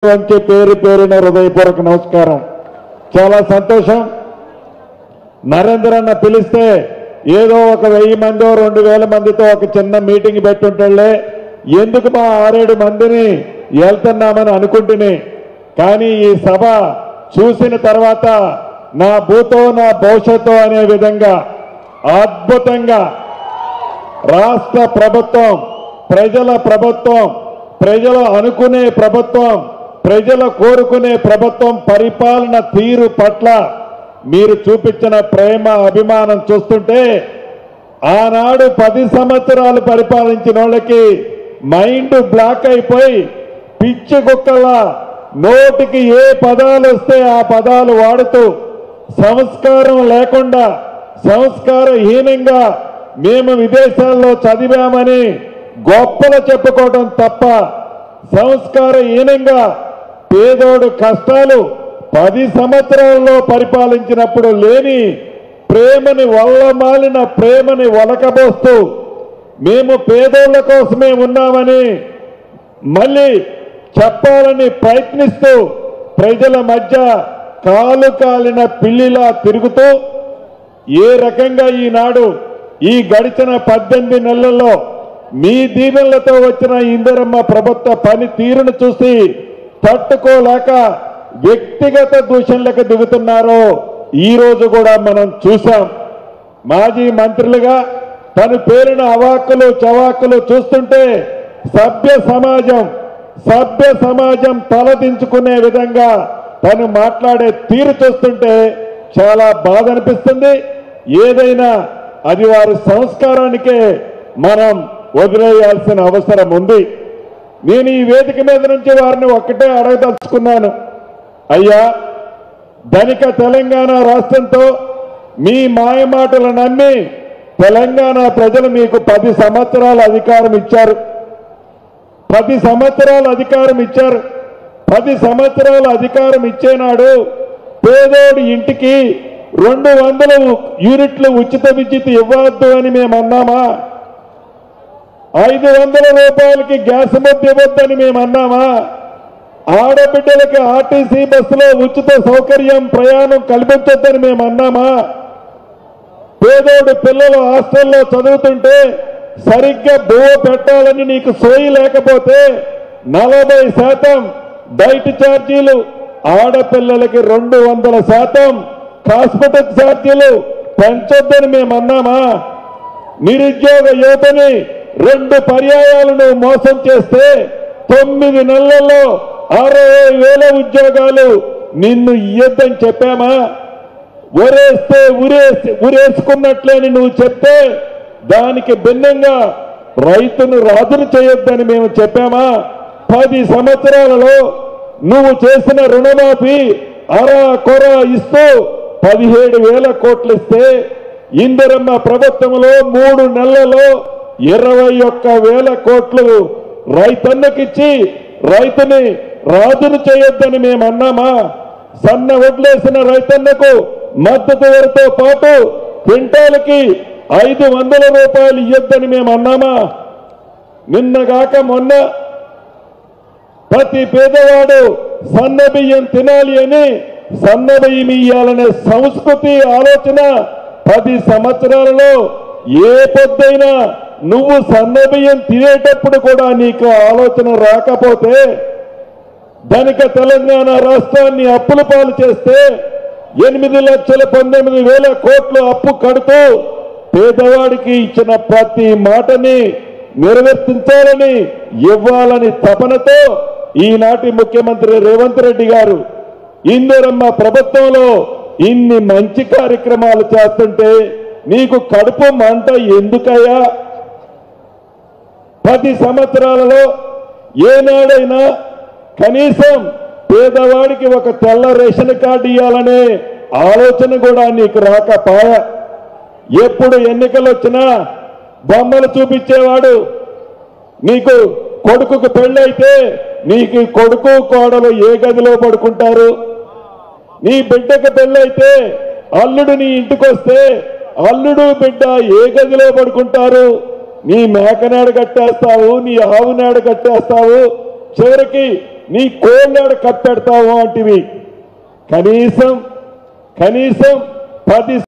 వంచి పేరు పేరున హృదయపూర్వక నమస్కారం. చాలా సంతోషం. నరేంద్ర అన్న పిలిస్తే ఏదో ఒక 1000 మందో 2000 మందితో ఒక చిన్న మీటింగ్ పెట్టుంటాళ్లే, ఎందుకు మా 6-7 మందిని వెళ్తున్నామని అనుకుంటుని. కానీ ఈ సభ చూసిన తర్వాత నా భూతో నా భవిష్యత్తు అనే విధంగా అద్భుతంగా రాష్ట్ర ప్రభుత్వం, ప్రజల ప్రభుత్వం, ప్రజలు అనుకునే ప్రభుత్వం, ప్రజలు కోరుకునే ప్రభుత్వం పరిపాలన తీరు పట్ల మీరు చూపించిన ప్రేమ అభిమానం చూస్తుంటే ఆనాడు 10 సంవత్సరాలు పరిపాలించిన వాళ్ళకి మైండ్ బ్లాక్ అయిపోయి పిచ్చి కుక్కలా నోటికి ఏ పదాలు వస్తే ఆ పదాలు వాడుతూ సంస్కారం లేకుండా సంస్కారహీనంగా మేము విదేశాల్లో చదివామని గొప్పలు చెప్పుకోవడం తప్ప సంస్కారహీనంగా పేదోడు కష్టాలు 10 సంవత్సరాల్లో పరిపాలించినప్పుడు లేని ప్రేమని వల్లమాలిన ప్రేమని ఒలకబోస్తూ మేము పేదోళ్ల కోసమే ఉన్నామని మళ్ళీ చెప్పాలని ప్రయత్నిస్తూ ప్రజల మధ్య కాలు కాలిన పిల్లిలా తిరుగుతూ ఏ రకంగా ఈనాడు ఈ గడిచిన 18 నెలల్లో మీ దీవెనలతో వచ్చిన ఇందిరమ్మ ప్రభుత్వ పని తీరును చూసి తట్టుకోలేక వ్యక్తిగత దూషణలకు దిగుతున్నారో ఈ రోజు కూడా మనం చూసాం. మాజీ మంత్రులుగా తన పేరున అవాక్కులు చవాక్కులు చూస్తుంటే సభ్య సమాజం తలదించుకునే విధంగా తను మాట్లాడే తీరు చూస్తుంటే చాలా బాధ అనిపిస్తుంది. ఏదైనా అది వారి సంస్కారానికే మనం వదిలేయాల్సిన అవసరం ఉంది. నేను ఈ వేదిక మీద నుంచి వారిని ఒక్కటే అడగదలుచుకున్నాను. అయ్యా, ధనిక తెలంగాణ రాష్ట్రంతో మీ మాయమాటలు నమ్మి తెలంగాణ ప్రజలు మీకు 10 సంవత్సరాల అధికారం ఇచ్చారు. 10 సంవత్సరాల అధికారం ఇచ్చారు. 10 సంవత్సరాల అధికారం ఇచ్చేనాడు పేదోడి ఇంటికి 200 యూనిట్లు ఉచిత విద్యుత్ ఇవ్వద్దు అని మేము అన్నామా? 500 రూపాయలకి గ్యాస్ ముద్ద ఇవ్వద్దని మేము అన్నామా? ఆడబిడ్డలకి ఆర్టీసీ బస్సులో ఉచిత సౌకర్యం ప్రయాణం కల్పించొద్దని మేము అన్నామా? పేదోడు పిల్లలు హాస్టల్లో చదువుతుంటే సరిగ్గా బువ్వ పెట్టాలని నీకు సోయి లేకపోతే 40% డైట్ ఛార్జీలు, ఆడపిల్లలకి 200% హాస్పిటల్ ఛార్జీలు పెంచొద్దని మేము అన్నామా? నిరుద్యోగ యువతని 2 పర్యాయాలను మోసం చేస్తే 9 నెలల్లో 60,000 ఉద్యోగాలు నిన్ను ఇయ్యొద్దని చెప్పామా? ఒరేస్తే ఉరేసుకున్నట్లేని నువ్వు చెప్తే దానికి భిన్నంగా రైతును రాజును చేయొద్దని మేము చెప్పామా? 10 సంవత్సరాలలో నువ్వు చేసిన రుణమాఫీ అరా కొర ఇస్తూ 17,000 కోట్లు ఇస్తే ఇందిరమ్మ ప్రభుత్వంలో 3 నెలలలో 21,000 కోట్లు రైతన్నకిచ్చి రైతుని రాజును చేయొద్దని మేము అన్నామా? సన్న వడ్లేసిన రైతన్నకు మద్దతు ధరతో పాటు క్వింటాలకి 500 రూపాయలు ఇవ్వద్దని మేము అన్నామా? నిన్నగాక మొన్న ప్రతి పేదవాడు సన్న బియ్యం తినాలి అని సన్న బియ్యం ఇయ్యాలనే సంస్కృతి ఆలోచన 10 సంవత్సరాలలో ఏ పొద్దైనా నువ్వు సన్న బియ్యం తినేటప్పుడు కూడా నీకు ఆలోచన రాకపోతే ధనిక తెలంగాణ రాష్ట్రాన్ని అప్పుల పాలు చేస్తే 8,19,000 కోట్లు అప్పు కడుతూ పేదవాడికి ఇచ్చిన ప్రతి మాటని నెరవేర్చాలని ఇవ్వాలని తపనతో ఈనాటి ముఖ్యమంత్రి రేవంత్ రెడ్డి గారు ఇందిరమ్మ ప్రభుత్వంలో ఇన్ని మంచి కార్యక్రమాలు చేస్తుంటే నీకు కడుపు మంట ఎందుకయ్యా? 10 సంవత్సరాలలో ఏనాడైనా కనీసం పేదవాడికి ఒక తెల్ల రేషన్ కార్డు ఇవ్వాలనే ఆలోచన కూడా నీకు రాకపోయా. ఎప్పుడు ఎన్నికలు వచ్చినా బొమ్మలు చూపించేవాడు. నీకు కొడుకుకు పెళ్ళైతే నీకు కొడుకు కోడలు ఏ గదిలో పడుకుంటారు? నీ బిడ్డకు పెళ్ళైతే అల్లుడు నీ ఇంటికి వస్తే అల్లుడు బిడ్డ ఏ గదిలో పడుకుంటారు? నీ మేకనాడు కట్టేస్తావు, నీ ఆవునాడు కట్టేస్తావు, చివరికి నీ కోళ్ళాడ కప్పెడతావు అంటివి. కనీసం 10